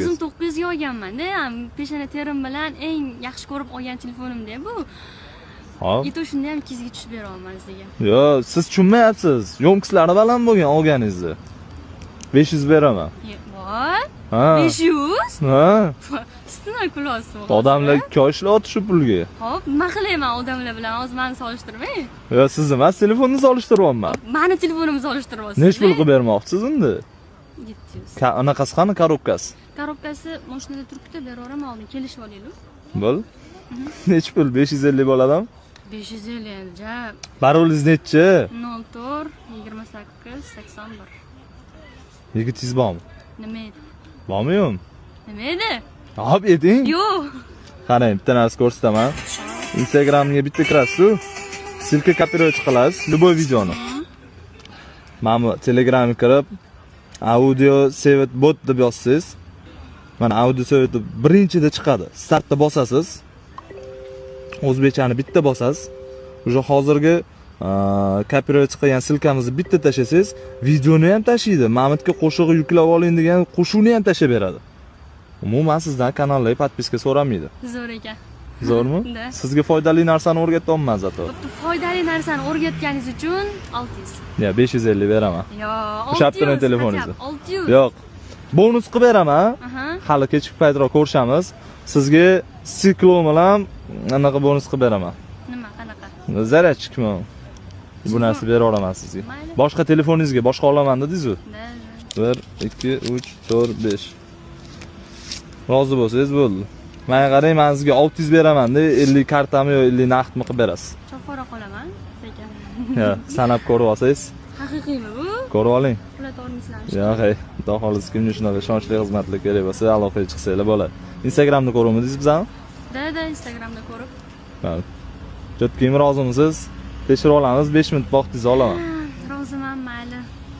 pulligingiz? O'zim 900 ga olganman-da. Peshona terim bilan eng yaxshi ko'rib olgan telefonimda bu. Hop. Eto shunda ham 200 ga tushib bera olman sizga. Yo, siz tushunmayapsiz. Yomkislari baland bo'lgan olganingizni. 500 beraman. Voy. Ha. 500? Ha. Sizlar kulyapsiz. Odamlar ko'shlayapti shu pulga. Hop, nima qilayman odamlar bilan? Hozir meni solishtirmang. Yo, siz emas, telefoningizni solishtiryapman. Meni telefonimni solishtiryapsiz. Nech pul qilib bermoqchisiz endi? 700. Anaqasi qani korobkasi? Korobkasi mashinada turibdi, beraveraman oldin kelishib olaylik. Bo'l. Nech pul? 550 bo'ladimi? 550 elja. Parolingiz nechi? 04 28 81. Yigitingiz bormi? Nima edi? Bormi yo'qmi? Nima edi? Hop, eding. Yo'q. Qarang, bitta narsa ko'rsataman. Instagramga bitta kirasiz, silka kopировать qilasiz, любой videoni. Mana bu Telegramga kirib, audio save bot deb yozsangiz, mana audio save birinchida chiqadi. Startda bosasiz. O'zbekchani bitta bosasiz. O'sha hozirgi kopировать qilgan silkamizni bitta tashlasangiz, videoni ham tashlaydi. Mamutga qo'shig'i yuklab oling degan qo'shuvni ham tashlab beradi. Umuman sizdan kanalga podpiska so'ramaydi. Zo'r ekan. Zo'rmi? Sizga foydali narsani o'rgatyapman zato. Foydali narsani o'rgatganingiz uchun 600. Ya 550 beraman. Yo, 600. Ushabtiring telefoningizni. 600. Yo'q. Bonus qilib beraman. Aha. Hali kechki paytroq ko'rishamiz. Sizga siklon bilan anaqa bonus qilib beraman. Nima, qanaqa? Zarachikmi? Bu narsa bera olaman sizga. Boshqa telefoningizga boshqa olaman dedingiz-ku. 1 2 3 4 5. Rozi bo'lsangiz bo'ldi. Menga qarang, men sizga 600 beraman-da, 50 kartami yo 50 naqdmi qilib berasiz. Chopara qolaman, sekin. Ha, sanab ko'rib olsangiz. Haqiqiymi bu? Ko'rib oling. Pulatorniklar. Yo'q, hey, xudo xolis kimga shunaqa ishonchli xizmatlar kerak bo'lsa, aloqaga chiqsanglar bo'ladi. Instagramda ko'rmadingiz bizani? Da, Instagramda ko'rib. Mayli. Jotkim rozimisiz? Tekshirib olamiz, 5 minut vaqtingizni olaman.